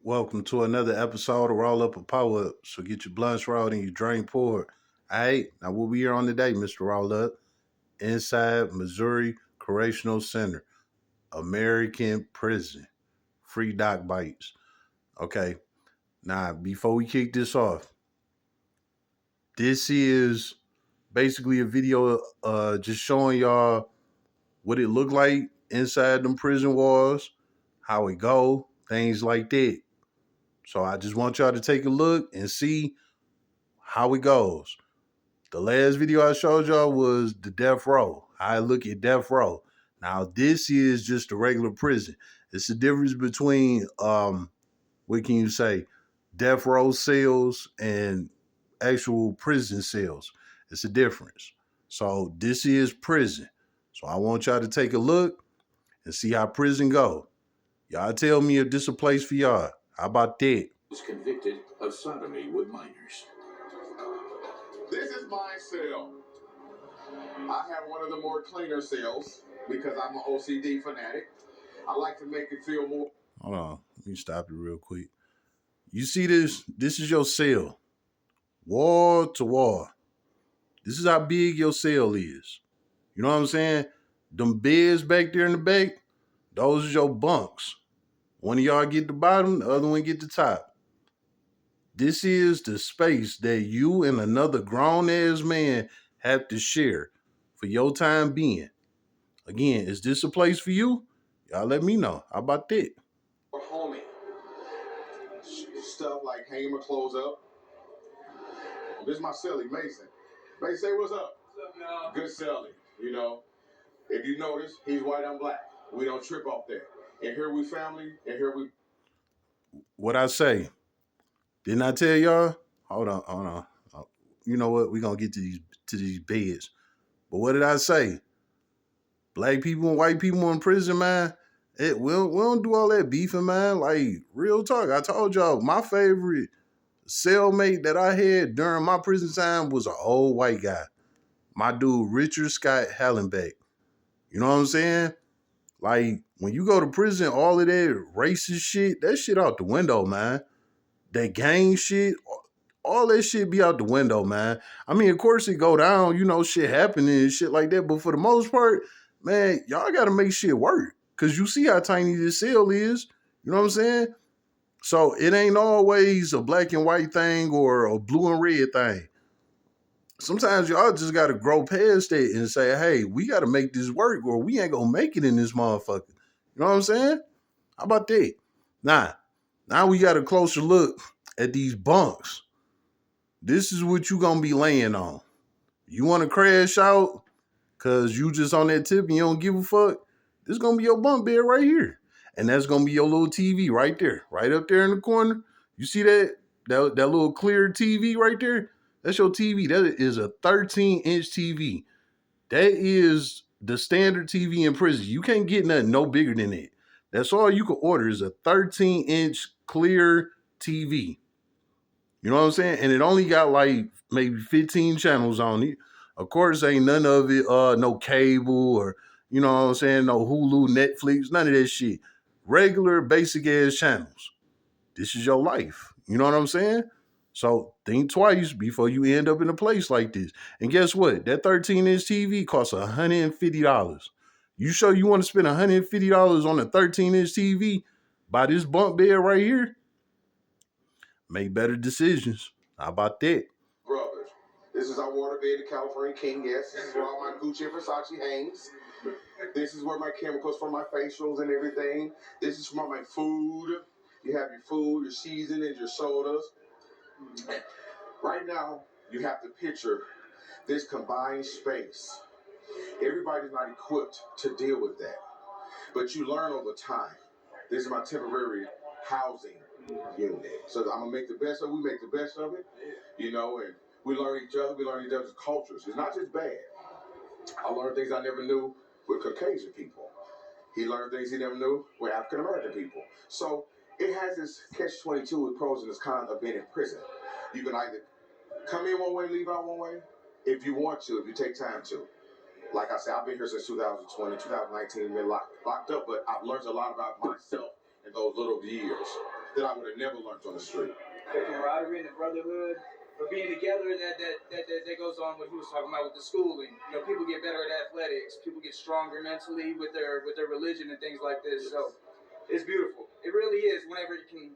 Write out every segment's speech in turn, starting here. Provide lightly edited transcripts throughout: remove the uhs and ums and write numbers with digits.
Welcome to another episode of Roll Up a Power Up. So get your blunts rolled and your drink poured. All right, now what we here on today, Mr. Roll Up, inside Missouri Correctional Center, American Prison, free doc bites. Okay, now before we kick this off, this is basically a video just showing y'all what it looked like inside them prison walls, how it go, things like that. So I just want y'all to take a look and see how it goes. The last video I showed y'all was the death row. I look at death row. Now this is just a regular prison. It's the difference between what can you say, death row cells and actual prison cells. It's a difference. So this is prison. So I want y'all to take a look and see how prison go. Y'all tell me if this a place for y'all. How about that? Was convicted of sodomy with minors. This is my cell. I have one of the more cleaner cells because I'm an OCD fanatic. I like to make it feel more. Hold on. Let me stop it real quick. You see this? This is your cell. Wall to wall. This is how big your cell is. You know what I'm saying? Them beds back there in the back, those are your bunks. One of y'all get the bottom, the other one get the top. This is the space that you and another grown ass man have to share for your time being. Again, is this a place for you? Y'all let me know. How about that? Homey. Stuff like hanging my clothes up. This is my cellie, Mason. Mason, say what's up. What's up, y'all? Good cellie. You know, if you notice, he's white, I'm black. We don't trip off that. And here we family, and here we. What I say? Didn't I tell y'all? Hold on. You know what? We're gonna get to these beds. But what did I say? Black people and white people in prison, man. We don't do all that beefing, man. Like, real talk. I told y'all my favorite cellmate that I had during my prison time was an old white guy. My dude, Richard Scott Hallenbeck. You know what I'm saying? Like, when you go to prison, all of that racist shit, that shit out the window, man. That gang shit, all that shit be out the window, man. I mean, of course it go down, shit happening and shit like that. But for the most part, man, y'all gotta make shit work. Cause you see how tiny this cell is. You know what I'm saying? So it ain't always a black and white thing or a blue and red thing. Sometimes y'all just gotta grow past it and say, hey, we gotta make this work or we ain't gonna make it in this motherfucker. You know what I'm saying? How about that? Now we got a closer look at these bunks. This is what you gonna be laying on. You wanna crash out cause you just on that tip and you don't give a fuck? This gonna be your bunk bed right here. And that's gonna be your little TV right there, right up there in the corner. You see that little clear TV right there? That's your TV. That is a 13-inch TV. That is the standard TV in prison. You can't get nothing no bigger than it. That's all you can order is a 13-inch clear TV. You know what I'm saying? And it only got like maybe 15 channels on it. Of course, ain't none of it no cable or what I'm saying, no Hulu, Netflix, none of that shit. Regular basic ass channels. This is your life. You know what I'm saying? So think twice before you end up in a place like this. And guess what? That 13-inch TV costs $150. You sure you want to spend $150 on a 13-inch TV? Buy this bunk bed right here? Make better decisions. How about that? Brothers. This is our waterbed, the California King. Yes, this is where all my Gucci and Versace hangs. This is where my chemicals for my facials and everything. This is for my food. You have your food, your seasonings, your sodas. Right now, you have to picture this combined space. Everybody's not equipped to deal with that, but you learn over time. This is my temporary housing unit. So I'm gonna make the best of it. We make the best of it, and we learn each other. We learn each other's cultures. It's not just bad. I learned things I never knew with Caucasian people. He learned things he never knew with African American people. So it has this catch-22 with pros and its cons of being in prison. You can either come in one way, leave out one way, if you want to, if you take time to. Like I said, I've been here since 2020, 2019, been locked up, but I've learned a lot about myself in those little years. that I would have never learned on the street. The camaraderie and the brotherhood for being together, that goes on what he was talking about with the schooling. You know, people get better at athletics, people get stronger mentally with their religion and things like this. So it's beautiful. It really is. Whenever you can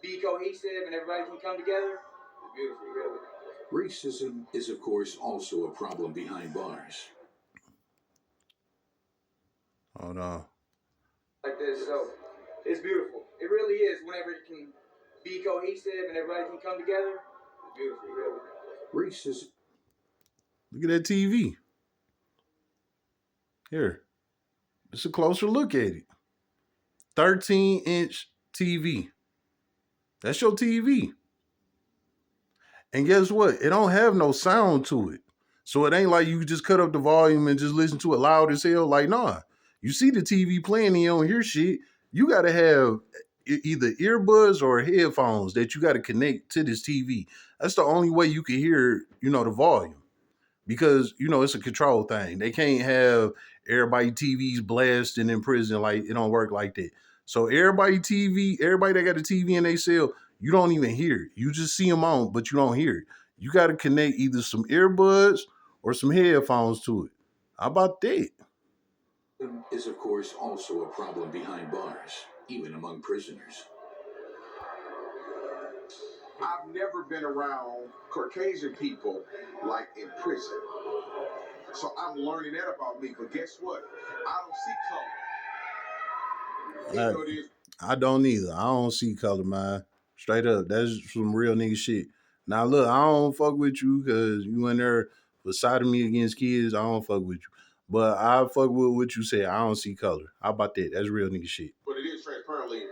be cohesive and everybody can come together, it's beautiful, really. Racism is, of course, also a problem behind bars. Hold on. Like this, so it's beautiful. It really is. Whenever you can be cohesive and everybody can come together, it's beautiful, really. Racism. Look at that TV. Here. It's a closer look at it. 13-inch TV. That's your TV. And guess what? It don't have no sound to it. So it ain't like you just cut up the volume and just listen to it loud as hell. Like, nah. You see the TV playing and you don't hear shit. You got to have either earbuds or headphones that you got to connect to this TV. That's the only way you can hear, the volume. Because, it's a control thing. They can't have everybody TVs blasting in prison. Like, it don't work like that. So everybody that got a TV in they cell, you don't even hear it. You just see them on, but you don't hear it. You got to connect either some earbuds or some headphones to it. How about that? Is, of course, also a problem behind bars, even among prisoners. I've never been around Caucasian people like in prison. So I'm learning that about me. But guess what? I don't see color. I don't either. I don't see color, man. Straight up. That's some real nigga shit. Now, look, I don't fuck with you because you in there for sodomy against kids. I don't fuck with you. But I fuck with what you said. I don't see color. How about that? That's real nigga shit. But it is transparently,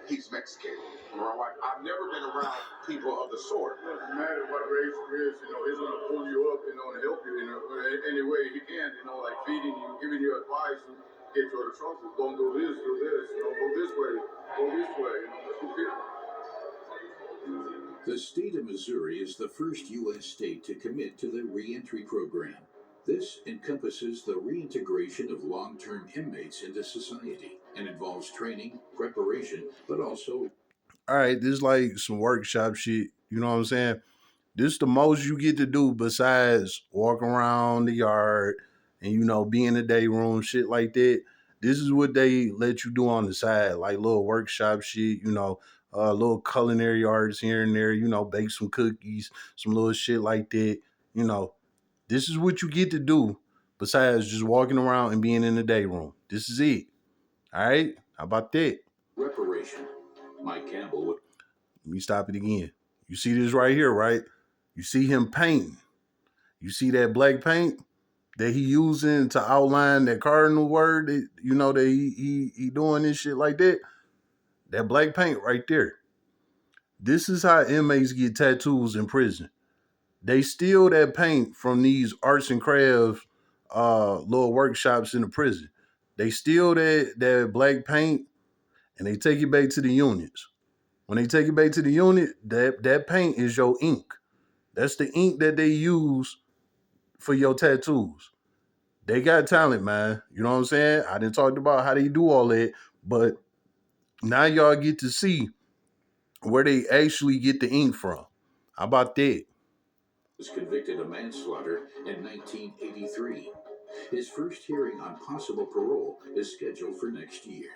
he's Mexican. Right? I've never been around people of the sort. It doesn't matter what race it is, he's going to pull you up, and help you, any way he can, like feeding you, giving you advice, and get you out of trouble. Don't do this, go this way, The state of Missouri is the first U.S. state to commit to the reentry program. This encompasses the reintegration of long-term inmates into society and involves training, preparation, but also... All right, this is like some workshop shit. You know what I'm saying? This is the most you get to do besides walk around the yard and, be in the day room, shit like that. This is what they let you do on the side, like little workshop shit, little culinary arts here and there, bake some cookies, some little shit like that. This is what you get to do besides just walking around and being in the day room. This is it. All right? How about that? Reparation. Mike Campbell would... Let me stop it again. You see this right here, right? You see him painting. You see that black paint that he using to outline that cardinal word that, that he doing this shit like that? That black paint right there. This is how inmates get tattoos in prison. They steal that paint from these arts and crafts little workshops in the prison. They steal that black paint and they take it back to the units. When they take it back to the unit, that paint is your ink. That's the ink that they use for your tattoos. They got talent, man. You know what I'm saying? I didn't talk about how they do all that, but now y'all get to see where they actually get the ink from. How about that? Was convicted of manslaughter in 1983. His first hearing on possible parole is scheduled for next year.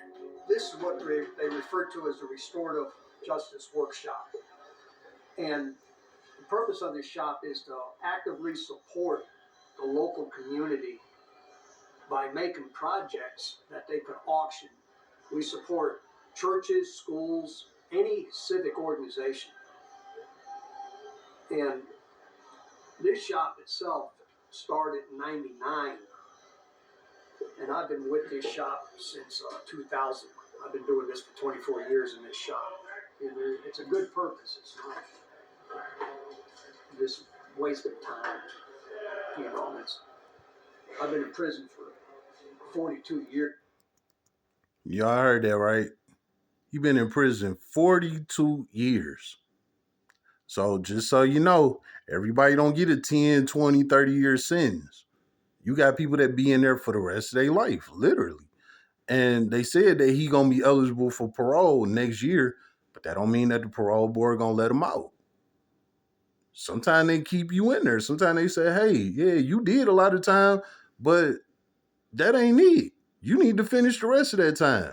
This is what they refer to as the Restorative Justice Workshop. And the purpose of this shop is to actively support the local community by making projects that they could auction. We support churches, schools, any civic organization. And this shop itself started in '99. And I've been with this shop since 2000. I've been doing this for 24 years in this shop. And it's a good purpose. It's not just waste of time. I've been in prison for 42 years. Y'all heard that, right? You've been in prison 42 years. So just so you know, everybody don't get a 10, 20, 30-year sentence. You got people that be in there for the rest of their life, literally. And they said that he going to be eligible for parole next year, but That don't mean that the parole board gonna let them out. Sometimes they keep you in there. Sometimes they say, hey, yeah, you did a lot of time, but that ain't it. You need to finish the rest of that time.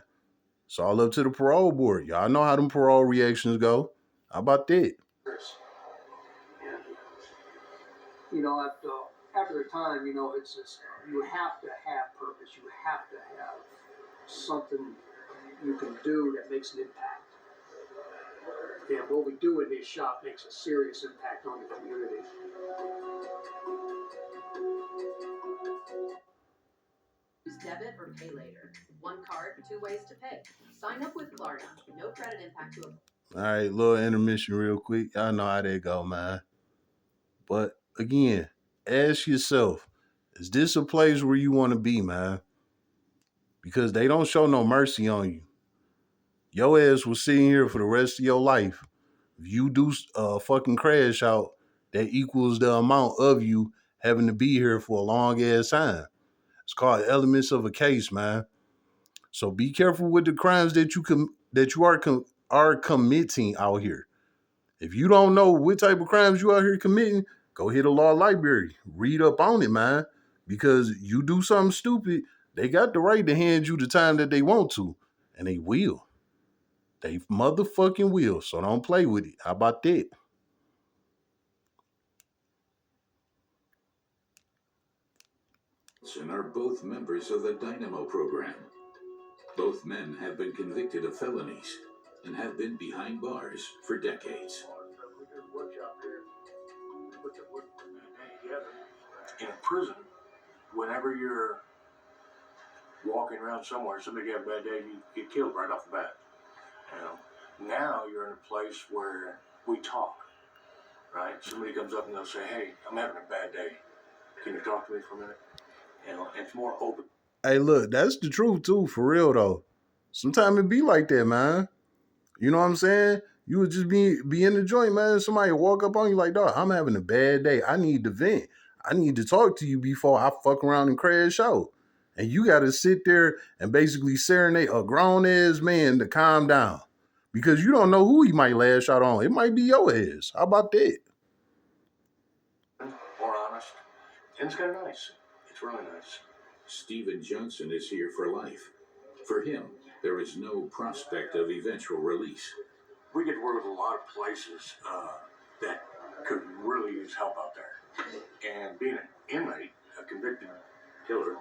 It's all up to the parole board. Y'all know how them parole reactions go. How about that? And, after a time, it's just, you have to have purpose. You have to have something you can do that makes an impact. And what we do in this shop makes a serious impact on the community. Use debit or pay later. One card, 2 ways to pay. Sign up with Klarna. No credit impact to a. All right, little intermission real quick. Y'all know how that go, man. But again, ask yourself, is this a place where you want to be, man? Because they don't show no mercy on you. Your ass will sit here for the rest of your life. If you do fucking crash out, that equals the amount of you having to be here for a long ass time. It's called elements of a case, man. So be careful with the crimes that are committing out here. If you don't know what type of crimes you out here committing, go hit a law library. Read up on it, man. Because you do something stupid, they got the right to hand you the time that they want to. And they will. They motherfucking will. So don't play with it. How about that? And are both members of the Dynamo program. Both men have been convicted of felonies and have been behind bars for decades. In a prison, whenever you're walking around somewhere, somebody get a bad day, you get killed right off the bat. Now you're in a place where we talk, right? Somebody comes up and they'll say, hey, I'm having a bad day. Can you talk to me for a minute? It's more open. Hey, look, that's the truth too, for real though. Sometimes it be like that, man. You know what I'm saying? You would just be in the joint, man. Somebody walk up on you like, dog, I'm having a bad day. I need to vent. I need to talk to you before I fuck around and crash out. And you got to sit there and basically serenade a grown-ass man to calm down. Because you don't know who he might lash out on. It might be your ass. How about that? More honest. And it's kind of nice. It's really nice. Steven Johnson is here for life. For him, there is no prospect of eventual release. We get to work with a lot of places that could really use help out there. And being an inmate, a convicted killer,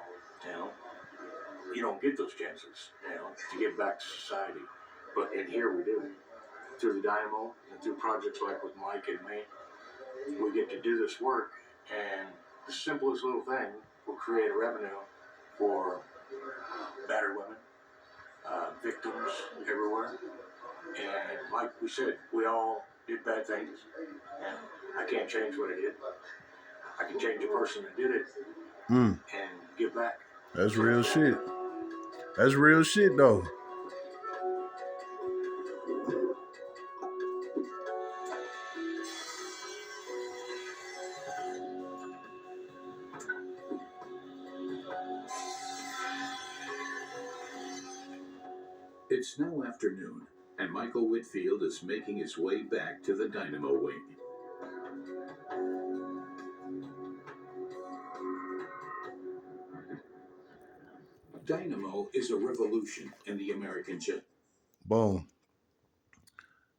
you don't get those chances, to get back to society. But in here we do. Through the Dynamo and through projects like with Mike and me, we get to do this work, and the simplest little thing will create a revenue for battered women, victims everywhere. And like we said, we all did bad things, and I can't change what I did. I can change the person that did it and give back. That's real shit. That's real shit, though. It's now afternoon, and Michael Whitfield is making his way back to the Dynamo wing. Dynamo is a revolution in the American justice. Boom.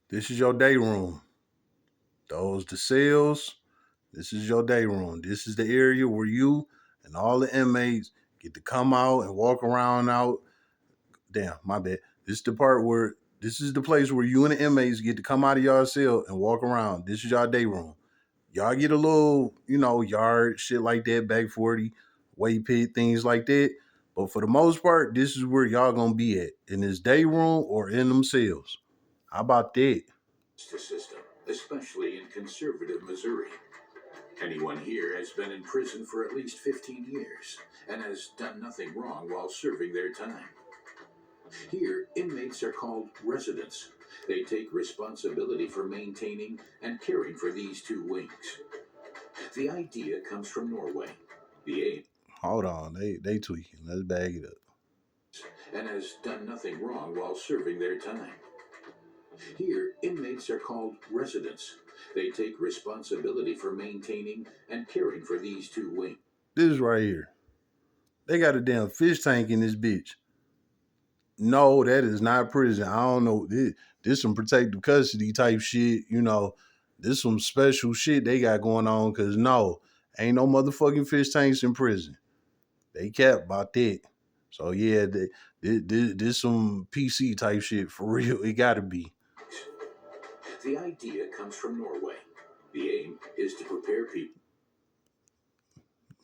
This is your day room. Those the cells. This is your day room. This is the area where you and all the inmates get to come out and walk around out. Damn, my bad. This is the place where you and the inmates get to come out of your cell and walk around. This is your day room. Y'all get a little, yard, shit like that, back 40, weight pit, things like that. But for the most part, this is where y'all gonna be at, in this day room or in them cells. How about that? System, especially in conservative Missouri. Anyone here has been in prison for at least 15 years and has done nothing wrong while serving their time. Here, inmates are called residents. They take responsibility for maintaining and caring for these two wings. The idea comes from Norway. The aim. Hold on, they tweaking. Let's bag it up. And has done nothing wrong while serving their time. Here, inmates are called residents. They take responsibility for maintaining and caring for these two wings. This right here. They got a damn fish tank in this bitch. No, that is not prison. I don't know. This some protective custody type shit. You know, this some special shit they got going on. Cause no, ain't no motherfucking fish tanks in prison. They kept about that. So yeah, this some PC type shit for real. It gotta be. The idea comes from Norway. The aim is to prepare people.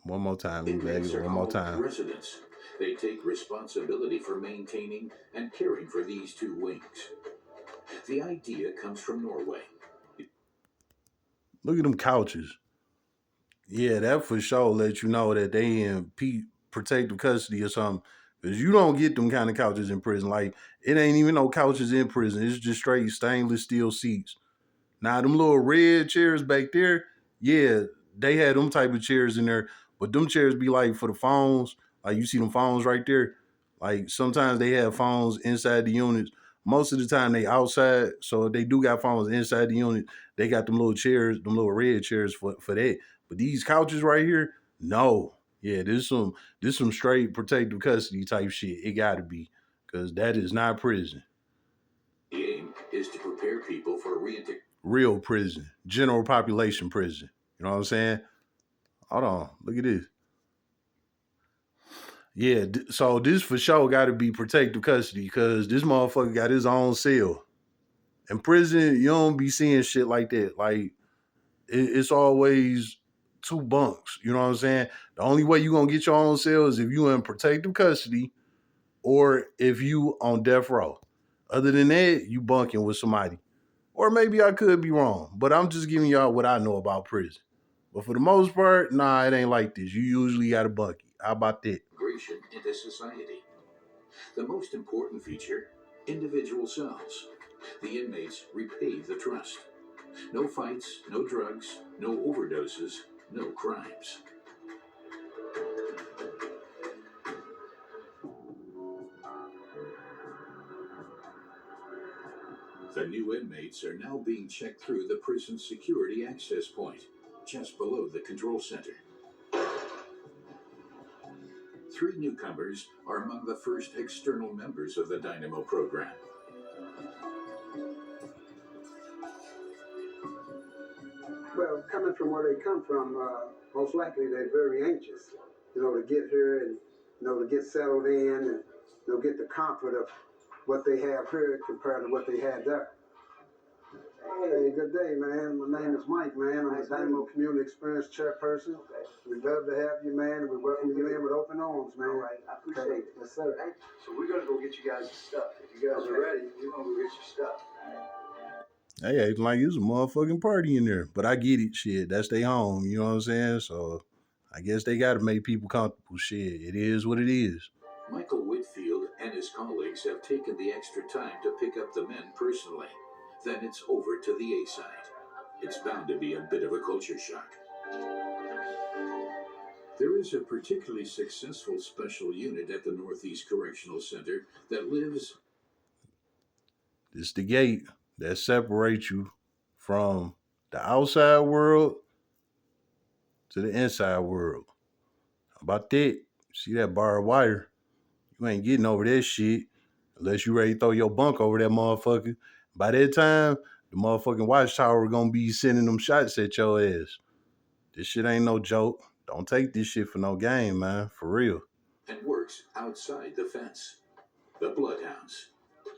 One more time, Inmates are one more called time. residents. They take responsibility for maintaining and caring for these two wings. The idea comes from Norway. Look at them couches. Yeah, that for sure let you know that they in protective custody or something. Because you don't get them kind of couches in prison. Like, it ain't even no couches in prison. It's just straight stainless steel seats. Now, them little red chairs back there, yeah, they had them type of chairs in there. But them chairs be like for the phones. Like, you see them phones right there. Like, sometimes they have phones inside the units. Most of the time, they outside. So if they do got phones inside the unit, they got them little chairs, them little red chairs for that. But these couches right here, no. Yeah, this some straight protective custody type shit. It gotta be. Cause that is not prison. The aim is to prepare people for reintegration. Real prison. General population prison. You know what I'm saying? Hold on. Look at this. Yeah, so this for sure gotta be protective custody because this motherfucker got his own cell. In prison, you don't be seeing shit like that. Like, it's always two bunks. You know what I'm saying? The only way you gonna get your own cell is if you in protective custody or if you on death row. Other than that, you bunking with somebody. Or maybe I could be wrong, but I'm just giving y'all what I know about prison. But for the most part, nah, it ain't like this. You usually got a bunkie. How about that? Into society. The most important feature, individual cells. The inmates repay the trust. No fights, no drugs, no overdoses, no crimes. The new inmates are now being checked through the prison security access point, just below the control center. 3 newcomers are among the first external members of the Dynamo program. Well, coming from where they come from, most likely they're very anxious, to get here and, to get settled in and, get the comfort of what they have here compared to what they had there. Hey, good day, man. My name is Mike, man. I'm the Dynamo Community Experience Chairperson. We'd love to have you, man, and we welcome you in with open arms, man. All right, I appreciate it. Yes, sir. So we're gonna go get you guys stuff. If you guys are ready, we're gonna go get your stuff. Hey, acting like it's a motherfucking party in there. But I get it, shit. That's their home, you know what I'm saying? So I guess they gotta make people comfortable. Shit, it is what it is. Michael Whitfield and his colleagues have taken the extra time to pick up the men personally. Then it's over to the A side. It's bound to be a bit of a culture shock. There is a particularly successful special unit at the Northeast Correctional Center that lives. It's the gate that separates you from the outside world to the inside world. How about that? See that barbed wire? You ain't getting over that shit unless you ready to throw your bunk over that motherfucker. By that time, the motherfucking watchtower gonna be sending them shots at your ass. This shit ain't no joke. Don't take this shit for no game, man. For real. And works outside the fence. The Bloodhounds.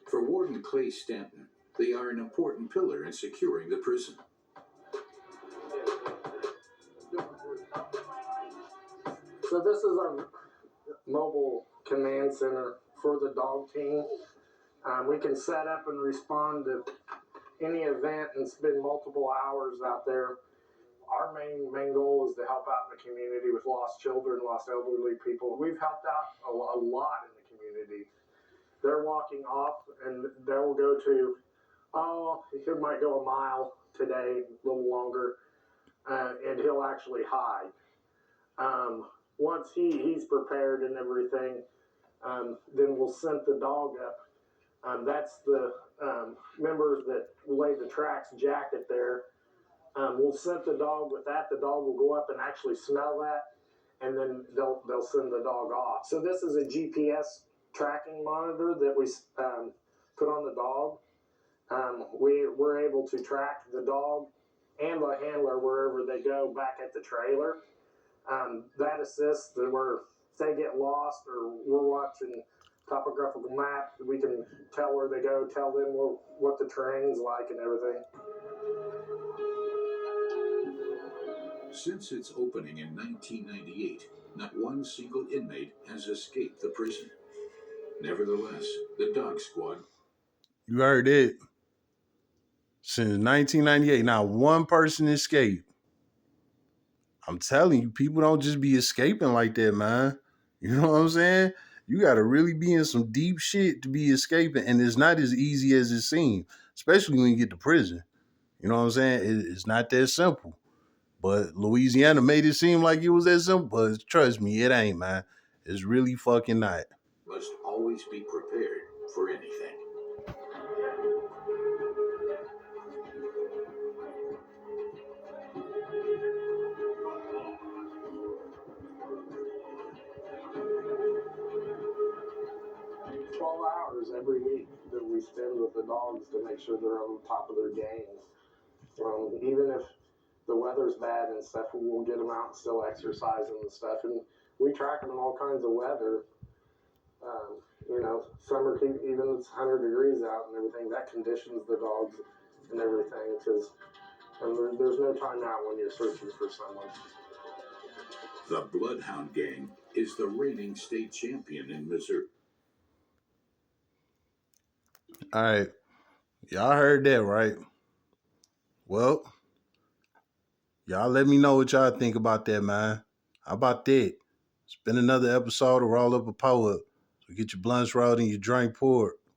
For Warden Clay Stanton, they are an important pillar in securing the prison. So this is our mobile command center for the dog team. We can set up and respond to any event and spend multiple hours out there. Our main goal is to help out in the community with lost children, lost elderly people. We've helped out a lot in the community. They're walking off and they'll go to, he might go a mile today, a little longer, and he'll actually hide. Once he's prepared and everything, then we'll send the dog up. That's the members that lay the tracks jacket there. We'll scent the dog with that. The dog will go up and actually smell that, and then they'll send the dog off. So this is a GPS tracking monitor that we put on the dog. We're able to track the dog and the handler wherever they go back at the trailer. That assists that where if they get lost or we're watching topographical map, we can tell where they go, tell them what the terrain's like and everything. Since its opening in 1998, not one single inmate has escaped the prison. Nevertheless, the Dog Squad. You heard it. Since 1998, not one person escaped. I'm telling you, people don't just be escaping like that, man. You know what I'm saying? You got to really be in some deep shit to be escaping, and it's not as easy as it seems, especially when you get to prison. You know what I'm saying? It's not that simple. But Louisiana made it seem like it was that simple, but trust me, it ain't, man. It's really fucking not. Must always be prepared for anything. Every week that we spend with the dogs to make sure they're on top of their games. Even if the weather's bad and stuff, we'll get them out and still exercising and stuff. And we track them in all kinds of weather. Summer, even if it's 100 degrees out and everything, that conditions the dogs and everything. Because there's no time out when you're searching for someone. The Bloodhound Gang is the reigning state champion in Missouri. All right. Y'all heard that, right? Well, y'all let me know what y'all think about that, man. How about that? It's been another episode of Roll Up a Pour Up. So get your blunts rolled and your drink poured.